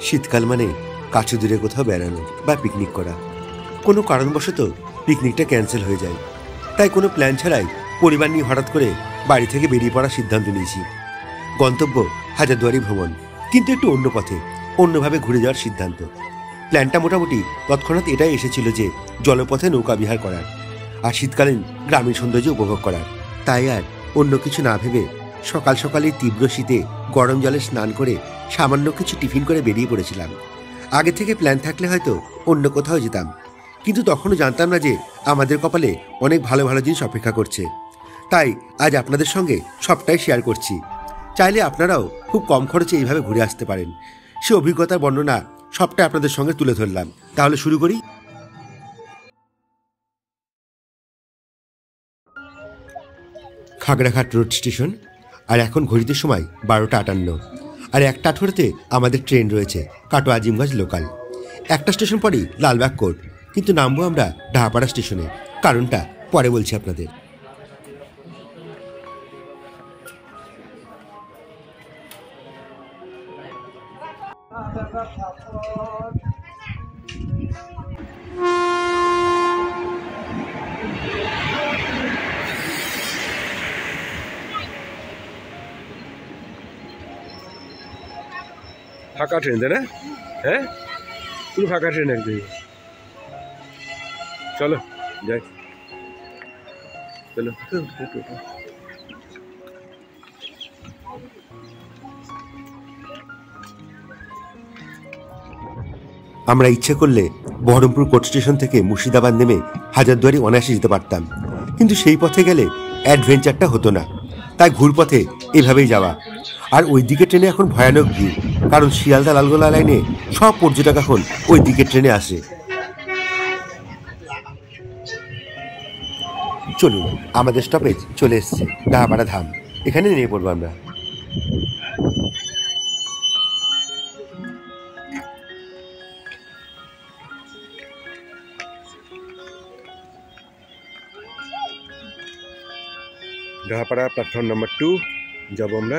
শীতকাল মানে কাছে দূরে কোথাও বেড়ানো বা পিকনিক করা। কোনো কারণবশত পিকনিকটা ক্যান্সেল হয়ে যায়, তাই কোনো প্ল্যান ছাড়াই পরিবার নিয়ে হঠাৎ করে বাড়ি থেকে বেরিয়ে পড়ার সিদ্ধান্ত নিয়েছি। গন্তব্য হাজারদুয়ারি ভ্রমণ, কিন্তু একটু অন্য পথে, অন্যভাবে ঘুরে যাওয়ার সিদ্ধান্ত। প্ল্যানটা মোটামুটি তৎক্ষণাৎ এটাই এসেছিল যে জলপথে নৌকা বিহার করার আর শীতকালীন গ্রামীণ সৌন্দর্য উপভোগ করার। তাই আর অন্য কিছু না ভেবে সকাল সকালে তীব্র শীতে গরম জলে স্নান করে সামান্য কিছু টিফিন করে বেরিয়ে পড়েছিলাম। আগে থেকে প্ল্যান থাকলে হয়তো অন্য কোথাও যেতাম, কিন্তু তখনও জানতাম না যে আমাদের কপালে অনেক ভালো ভালো জিনিস অপেক্ষা করছে। তাই আজ আপনাদের সঙ্গে সবটাই শেয়ার করছি। চাইলে আপনারাও খুব কম খরচে এইভাবে ঘুরে আসতে পারেন। সে অভিজ্ঞতার বর্ণনা সবটাই আপনাদের সঙ্গে তুলে ধরলাম। তাহলে শুরু করি। খাগড়াঘাট রোড স্টেশন, আর এখন ঘড়িতে সময় 12:58, আর একটা আঠোরাতে আমাদের ট্রেন রয়েছে কাটোয়া আজিমগঞ্জ লোকাল। একটা স্টেশন পরেই লালবাগ কোর্ট, কিন্তু নামবো আমরা ঢাহাপাড়া স্টেশনে। কারণটা পরে বলছি আপনাদের। ফাঁকা ট্রেন, তাই না? হ্যাঁ, পুরো ফাঁকা ট্রেন একদম। চলো যাই, চলো। আমরা ইচ্ছে করলে বহরমপুর কোর্ট স্টেশন থেকে মুর্শিদাবাদ নেমে হাজারদুয়ারি অনায়াসে যেতে পারতাম, কিন্তু সেই পথে গেলে অ্যাডভেঞ্চারটা হতো না। তাই ঘুরপথে এভাবেই যাওয়া। আর ওই দিকে ট্রেনে এখন ভয়ানক ভিড়, কারণ শিয়ালদা লালগোলা লাইনে সব পর্যটক এখন ওই দিকে ট্রেনে আসে। চলুন, আমাদের স্টপেজ চলে এসছে ঢাহাপাড়া ধাম। এখানে নেমে পড়বো আমরা। ঢাহাপাড়া প্ল্যাটফর্ম নাম্বার 2 যাবো আমরা।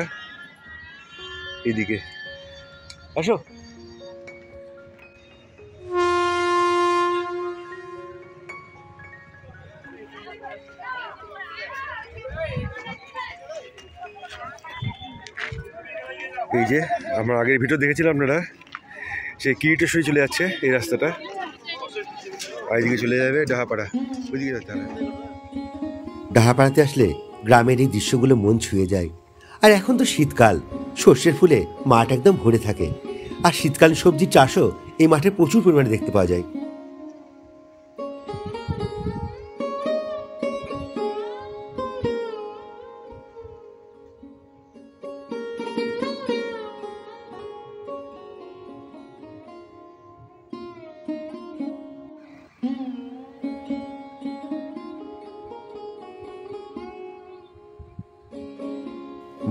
এদিকে আসো। এই যে আমরা আগের ভিডিও দেখেছিলাম আপনারা, সেই কিরিটেশ্বরী চলে যাচ্ছে এই রাস্তাটা, আর এইদিকে চলে যাবে ঢাহাপাড়া। ওইদিকে যেতে হবে। ঢাহাপাড়াতে আসলে গ্রামের এই দৃশ্যগুলো মন ছুঁয়ে যায়। আর এখন তো শীতকাল, সর্ষের ফুলে মাঠ একদম ভরে থাকে, আর শীতকালীন সবজির চাষও এই মাঠে প্রচুর পরিমাণে দেখতে পাওয়া যায়।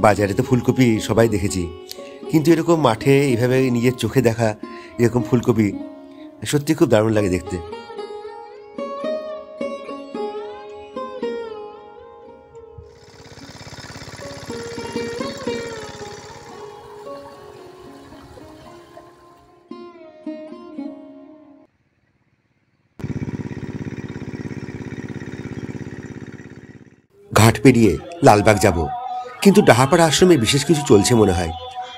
বাজারে তো ফুলকপি সবাই দেখেছি, কিন্তু এরকম মাঠে এইভাবে নিজের চোখে দেখা এরকম ফুলকপি সত্যি খুব দারুণ লাগে দেখতে। ঘাট পেরিয়ে লালবাগ যাব, কিন্তু ঢাহাপাড়া আশ্রমে বিশেষ কিছু চলছে মনে হয়,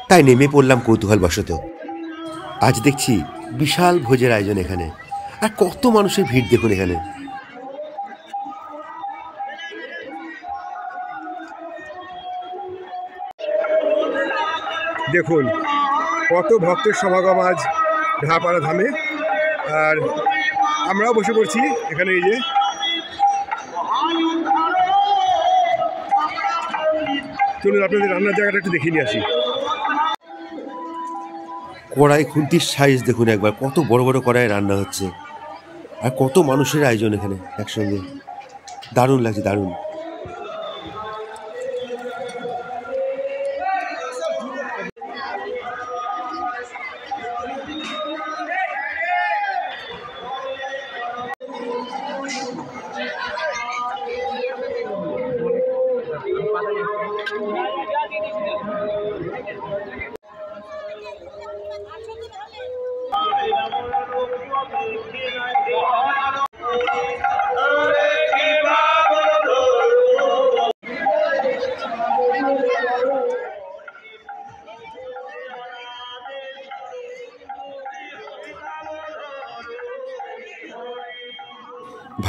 তাই নেমে পড়লাম কৌতূহলবশত। আজ দেখছি বিশাল ভোজের আয়োজন এখানে, আর কত মানুষের ভিড় দেখুন এখানে। দেখুন কত ভক্তের সমাগম আজ ঢাহাপাড়া ধামে, আর আমরাও বসে পড়ছি এখানে। এই যে চলুন আপনাদের রান্নার জায়গাটা একটু দেখিয়ে নিয়ে আসি। কড়াই খুন্তির সাইজ দেখুন একবার, কত বড় বড় কড়াই রান্না হচ্ছে, আর কত মানুষের আয়োজন এখানে একসঙ্গে। দারুণ লাগছে, দারুণ।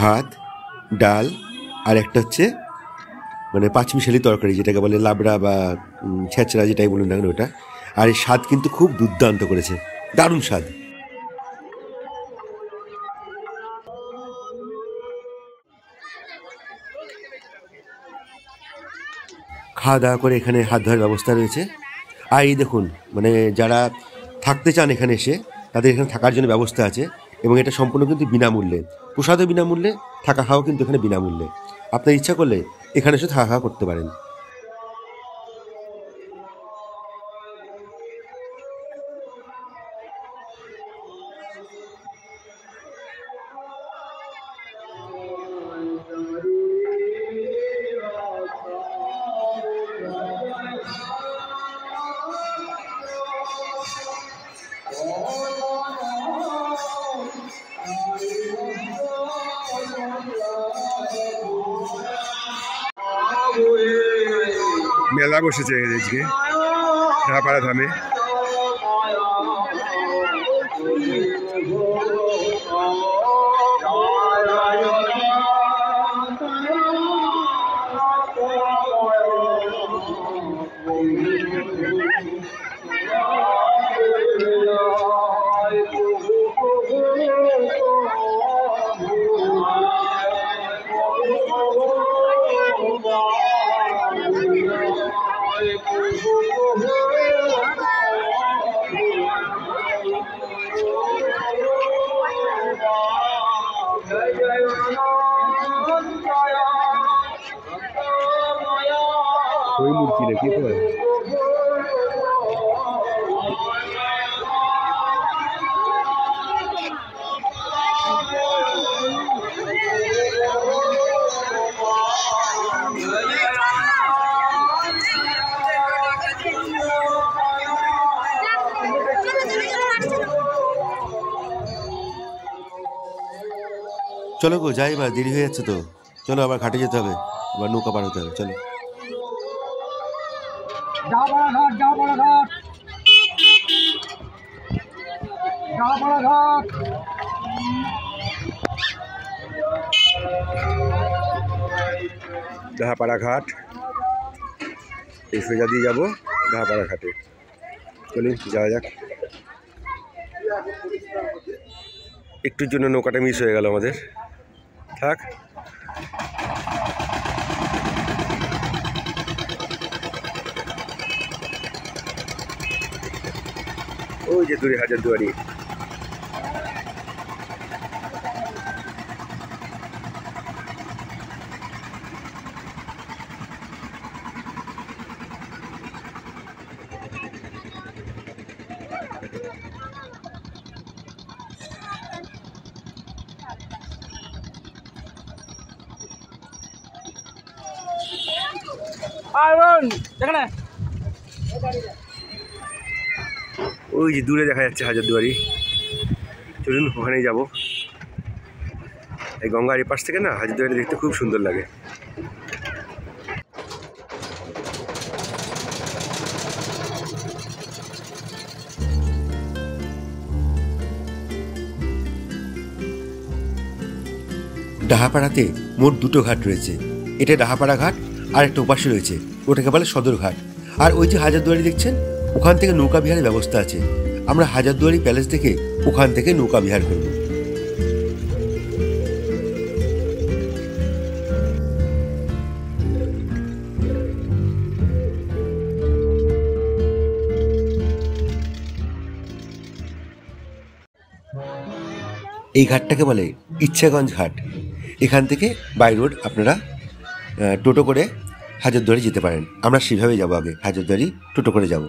ভাত, ডাল, আর একটা হচ্ছে মানে পাঁচমিশালি তরকারি, যেটাকে বলে লাবড়া বা ছেঁচড়া, যেটাই বলুন না কেন ওটা। আর এই স্বাদ কিন্তু খুব দুর্দান্ত করেছে, দারুণ স্বাদ। খাওয়া দাওয়া করে এখানে হাত ধোয়ার ব্যবস্থা রয়েছে। আর এই দেখুন, মানে যারা থাকতে চান এখানে এসে, তাদের এখানে থাকার জন্য ব্যবস্থা আছে, এবং এটা সম্পূর্ণ কিন্তু বিনামূল্যে। প্রসাদও বিনামূল্যে, থাকা খাওয়াও কিন্তু এখানে বিনামূল্যে। আপনার ইচ্ছা করলে এখানে এসে থাকা খাওয়া করতে পারেন। মেলা বসেছে আজকে ঢাপাড়া ধামে। ওই মূর্তি নাকি তো? চলো গো যাই, এবার দেরি হয়ে যাচ্ছে তো। চলো আবার ঘাটে যেতে হবে, আবার নৌকা পার হতে হবে। চলো। ঢাপাড়া ঘাট, এই সোজা দিয়ে যাবো ঢাপাড়া ঘাটে। চলুন যাওয়া যাক। একটুর জন্য নৌকাটা মিস হয়ে গেল আমাদের, থাক। ওই যে দূরে হাজারদুয়ারি। ওই যে দূরে দেখা যাচ্ছে হাজারদুয়ারি, চলুন ওখানেই যাব। এই গঙ্গার এপাশ থেকে না হাজারদুয়ারি দেখতে খুব সুন্দর লাগে। ডাহাপাড়াতে মোট দুটো ঘাট রয়েছে। এটা ডাহাপাড়া ঘাট, আর একটা ওপাশে রয়েছে, ওটাকে বলে সদর ঘাট। আর ওই যে হাজারদুয়ারি দেখছেন, ওখান থেকে নৌকা বিহারের ব্যবস্থা আছে। আমরা হাজারদুয়ারি প্যালেস থেকে ওখান থেকে নৌকা বিহার করব। এই ঘাটটাকে বলে ইচ্ছাগঞ্জ ঘাট। এখান থেকে বাই রোড আপনারা টোটো করে হাজারদুয়ারি যেতে পারেন। আমরা সেভাবেই যাবো, আগে হাজারদুয়ারি টোটো করে যাব।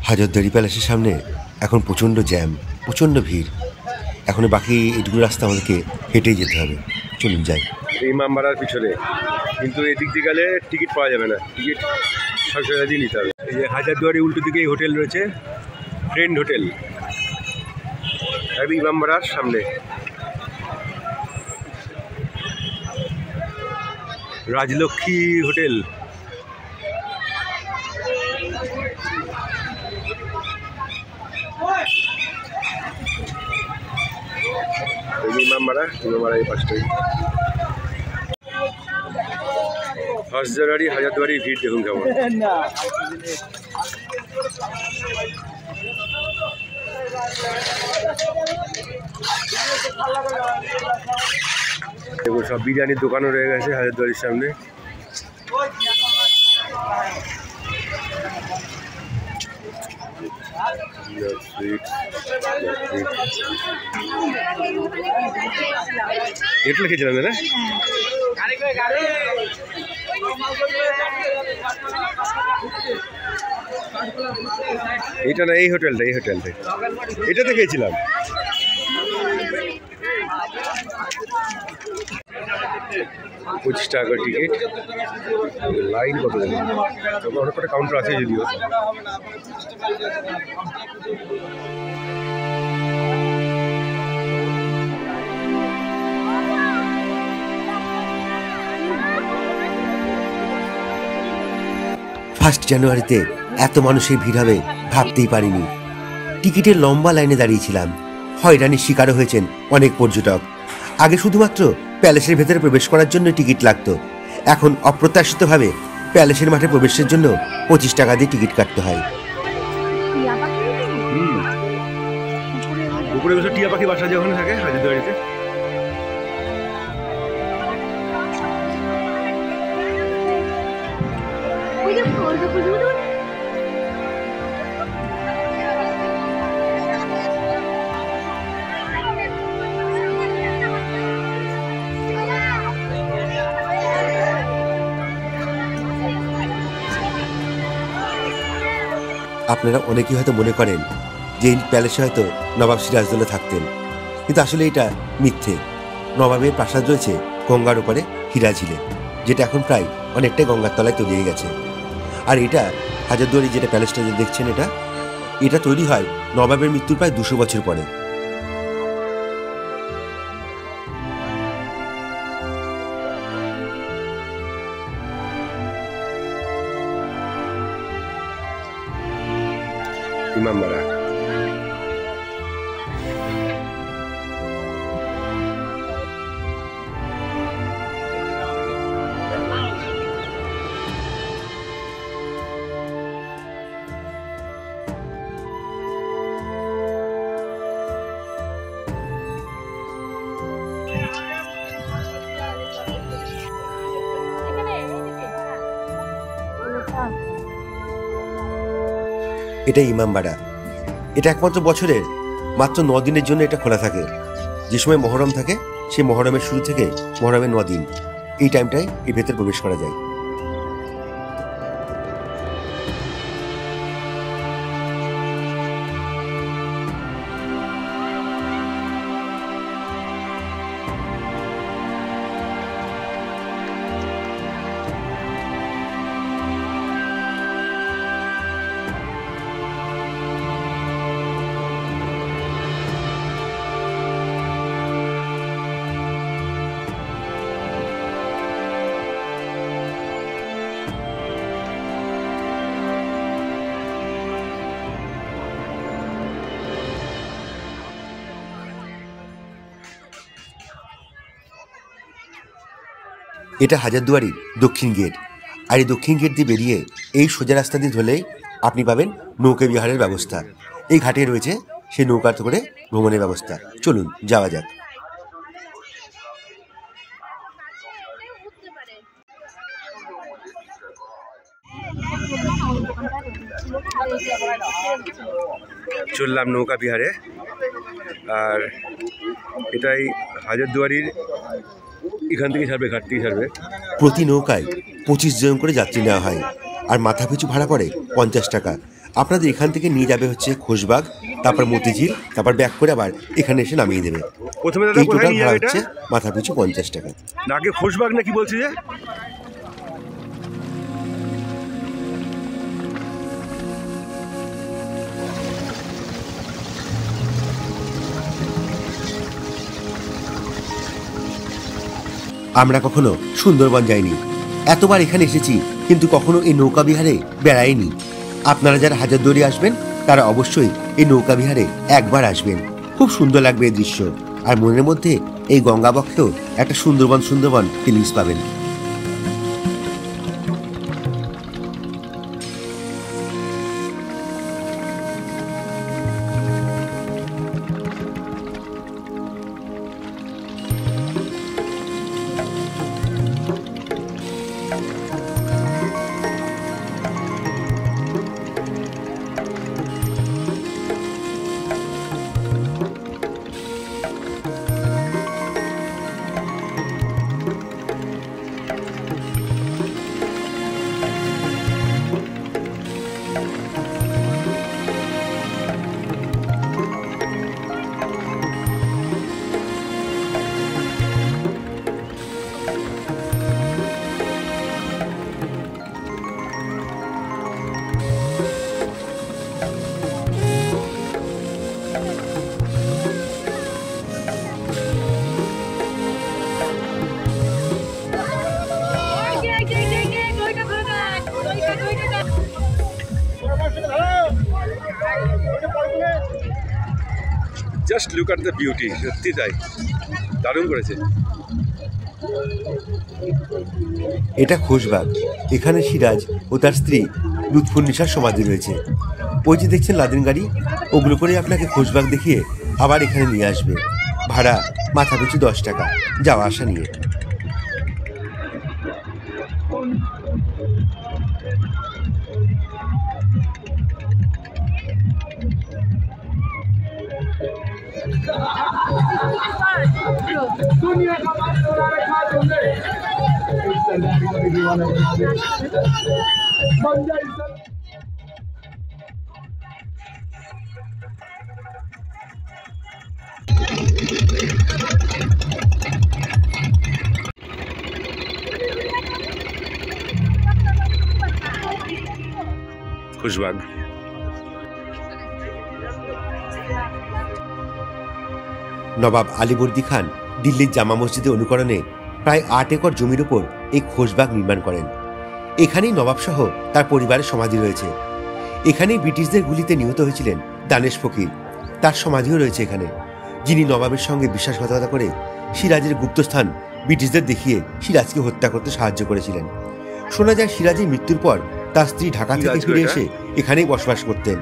হাজারদুয়ারি প্যালেসের সামনে এখন প্রচণ্ড জ্যাম, প্রচণ্ড ভিড়। এখন বাকি এইটুকু রাস্তা আমাদেরকে হেঁটেই যেতে হবে। চলুন যাই। ইমামবাড়ার পিছনে, কিন্তু এদিক দিয়ে গেলে টিকিট পাওয়া যাবে না, টিকিট সরকারি দিয়ে নিতে হবে। এই যে হাজারদুয়ারি উল্টো দিকে হোটেল রয়েছে, ফ্রেন্ড হোটেল, ইমামবাড়ার সামনে। রাজলক্ষ্মী হোটেল, ইমামবাড়া এই পাশটাই। 1 জানুয়ারি হাজারদুয়ারির ভিড় দেখুন কেমন। দেখুন সব বিরিয়ানির দোকানও রয়ে গেছে হাজারদুয়ারির সামনে। এটু লিখেছিলাম দাদা। এইটা না, এই হোটেলটাই এটা দেখেছিলাম। $25 করে টিকিট। লাইন কত দেখুন, অনেক কটা কাউন্টার আছে যদিও। ফার্স্ট জানুয়ারিতে এত মানুষের ভিড় হবে ভাবতেই পারিনি। টিকিটের লম্বা লাইনে দাঁড়িয়েছিলাম। হয়রানির শিকারও হয়েছেন অনেক পর্যটক। আগে শুধুমাত্র প্যালেসের ভেতরে প্রবেশ করার জন্য টিকিট লাগতো, এখন অপ্রত্যাশিতভাবে প্যালেসের মাঠে প্রবেশের জন্য $25 দিয়ে টিকিট কাটতে হয়। উপরে বসে টিয়া পাখি বাসা যখন থাকে হাজারদুয়ারিতে। আপনারা অনেকেই হয়তো মনে করেন যে এই প্যালেসে হয়তো নবাব সিরাজদৌল্লা থাকতেন, কিন্তু আসলে এটা মিথ্যে। নবাবের প্রাসাদ রয়েছে গঙ্গার উপরে হীরা ঝিলে, যেটা এখন প্রায় অনেকটাই গঙ্গার তলায় তলিয়ে গেছে। আর এটা হাজারদুয়ারি যেটা প্যালেসটা যে দেখছেন, এটা তৈরি হয় নবাবের মৃত্যুর প্রায় 200 বছর পরে। ইমামবাড়া এটা ইমামবাড়া। এটা একমাত্র বছরের মাত্র 9 দিনের জন্য এটা খোলা থাকে। যে সময় মহরম থাকে, সেই মহরমের শুরু থেকে মহরমের 9 দিন, এই টাইমটায় এই ভেতর প্রবেশ করা যায়। এটা হাজারদুয়ারির দক্ষিণ গেট। আর এই দক্ষিণ গেট দিয়ে বেরিয়ে এই সোজা রাস্তা দিয়ে ধরলেই আপনি পাবেন নৌকা বিহারের ব্যবস্থা। এই ঘাটে রয়েছে সেই নৌকাতে করে ভ্রমণের ব্যবস্থা। চলুন যাওয়া যাক। চললাম নৌকা বিহারে। আর এটাই হাজারদুয়ারির, এখান থেকে ছাড়বে, ঘাট থেকে ছাড়বে। প্রতি নৌকায় 25 জন করে যাত্রী নেওয়া হয়, আর মাথা পিছু ভাড়া পড়ে $50। আপনাদের এখান থেকে নিয়ে যাবে হচ্ছে খোশবাগ, তারপর মতিঝিল, তারপর ব্যাক করে আবার এখানে এসে নামিয়ে দেবে। প্রথমে এই টোটাল ভাড়া হচ্ছে মাথা পিছু $50। আগে খোশবাগ না কি বলছি যে? আমরা কখনো সুন্দরবন যাইনি, এতবার এখানে এসেছি, কিন্তু কখনো এই নৌকা বিহারে বেড়াইনি। আপনারা যারা হাজারদুয়ারি আসবেন তারা অবশ্যই এই নৌকা বিহারে একবার আসবেন, খুব সুন্দর লাগবে এই দৃশ্য। আর মনের মধ্যে এই গঙ্গা বক্ত একটা সুন্দরবন সুন্দরবন ফিলিংস পাবেন। Just look at the beauty, সত্যি তাই, দারুণ করেছে। এটা খোশবাগ। এখানে সিরাজ ও তার স্ত্রী লুৎফুন্নিসার সমাধি রয়েছে। ওই যে দেখছেন লাদেন গাড়ি, ওগুলো করে আপনাকে খোশবাগ দেখিয়ে আবার এখানে নিয়ে আসবে। ভাড়া মাথা পিছু 10 টাকা, যাওয়া আসা নিয়ে। খুশবাগ নবাব আলীবর্দী খান দিল্লির জামা মসজিদে অনুকরণে প্রায় 8 একর জমির উপর এই খোশবাগ নির্মাণ করেন। এখানেই নবাব সহ তার পরিবারের সমাধি রয়েছে। এখানেই ব্রিটিশদের গুলিতে নিহত হয়েছিলেন দানেশ ফকির, তার সমাধিও রয়েছে এখানে, যিনি নবাবের সঙ্গে বিশ্বাসঘাতকতা করে সিরাজের গুপ্তস্থান ব্রিটিশদের দেখিয়ে সিরাজকে হত্যা করতে সাহায্য করেছিলেন। শোনা যায় সিরাজের মৃত্যুর পর তার স্ত্রী ঢাকা থেকে ফিরে এসে এখানেই বসবাস করতেন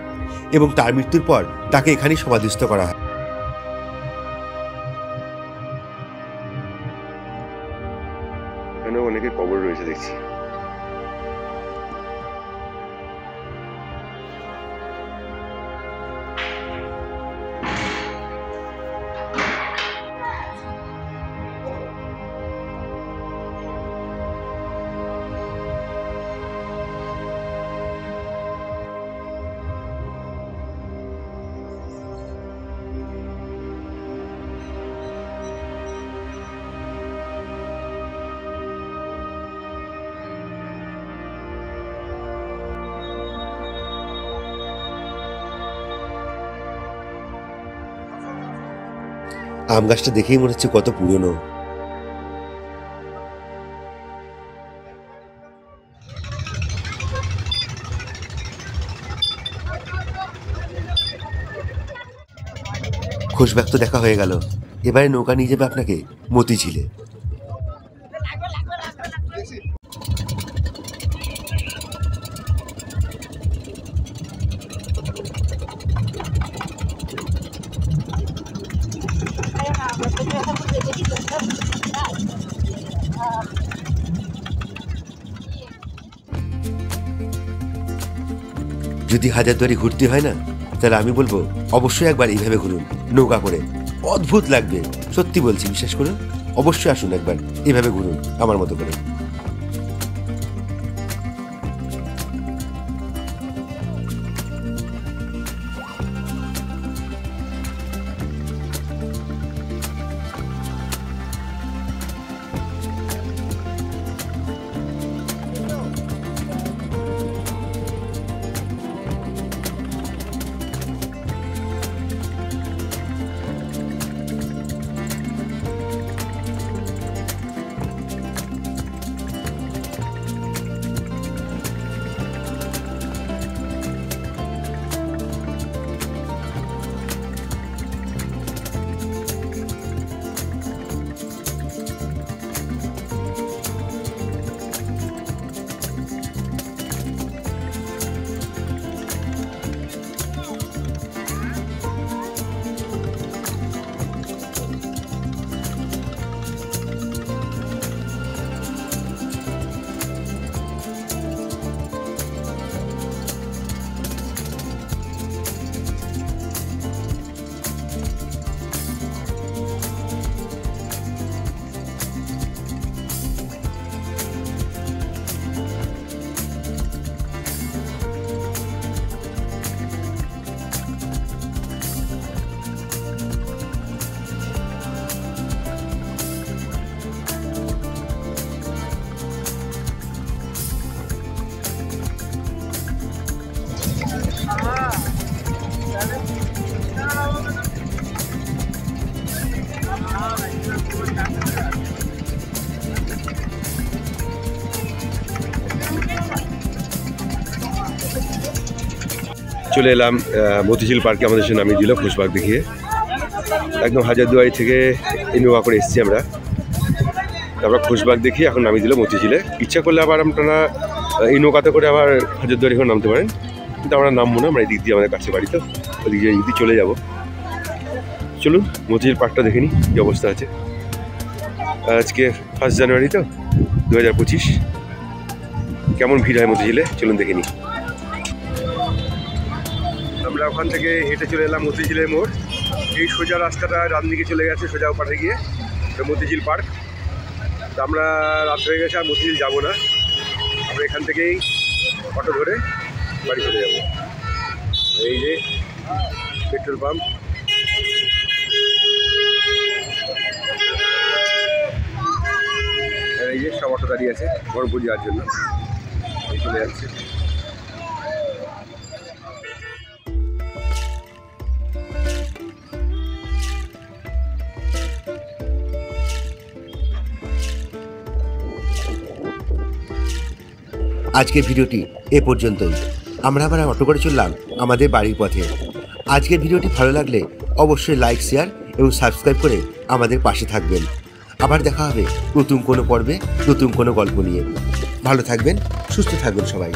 এবং তার মৃত্যুর পর তাকে এখানেই সমাধিস্থ করা হয়। অনেকে কবর রয়েছে দেখছি। আম গাছটা দেখেই মনে হচ্ছে কত পুরনো। খোশবাগ তো দেখা হয়ে গেল, এবারে নৌকা নিয়ে যাবে আপনাকে মতিঝিলে। যদি হাজারদুয়ারি ঘুরতে হয় না, তাহলে আমি বলবো অবশ্যই একবার এইভাবে ঘুরুন, নৌকা করে। অদ্ভুত লাগবে, সত্যি বলছি, বিশ্বাস করুন। অবশ্যই আসুন একবার, এইভাবে ঘুরুন আমার মতো করে। চলে এলাম মতিঝিল পার্কে। আমাদের সঙ্গে নামিয়ে দিল খুশবাগ দেখিয়ে। একদম হাজারদুয়ারি থেকে ইনোভা করে এসেছি আমরা। তারপর খুশবাগ দেখিয়ে এখন নামিয়ে দিল মতিঝিলে। ইচ্ছা করলে আবার আপনারা ইনোকাতে করে আবার হাজারদুয়ারি করে নামতে পারেন, কিন্তু আমরা নামবো না, আমরা এই দিক দিয়ে আমাদের কাছে বাড়ি তো ওদিক দিয়ে যদি চলে যাব। চলুন মতিঝিল পার্কটা দেখে নিই কী অবস্থা আছে। আজকে 1 জানুয়ারি তো 2025। কেমন ভিড় হয় মতিঝিলে চলুন দেখে নিই। আমরা ওখান থেকে হেঁটে চলে এলাম মতিঝিলের মোড়। এই সোজা রাস্তাটা ডান দিকে চলে গেছে সোজা ওপারে গিয়ে মতিঝিল পার্ক। তো আমরা রাত হয়ে গেছে, আর মতিঝিল যাবো না, আমরা এখান থেকেই অটো ধরে বাড়ি চলে যাব। এই যে পেট্রোল পাম্প, এই যে সব অটো দাঁড়িয়ে আছে বহরমপুর যাওয়ার জন্য, এই চলে যাচ্ছে। আজকের ভিডিওটি এ পর্যন্তই। আমরা আবার অটো করে চললাম আমাদের বাড়ির পথে। আজকের ভিডিওটি ভালো লাগলে অবশ্যই লাইক, শেয়ার এবং সাবস্ক্রাইব করে আমাদের পাশে থাকবেন। আবার দেখা হবে নতুন কোনো পর্বে, নতুন কোনো গল্প নিয়ে। ভালো থাকবেন, সুস্থ থাকবেন সবাই।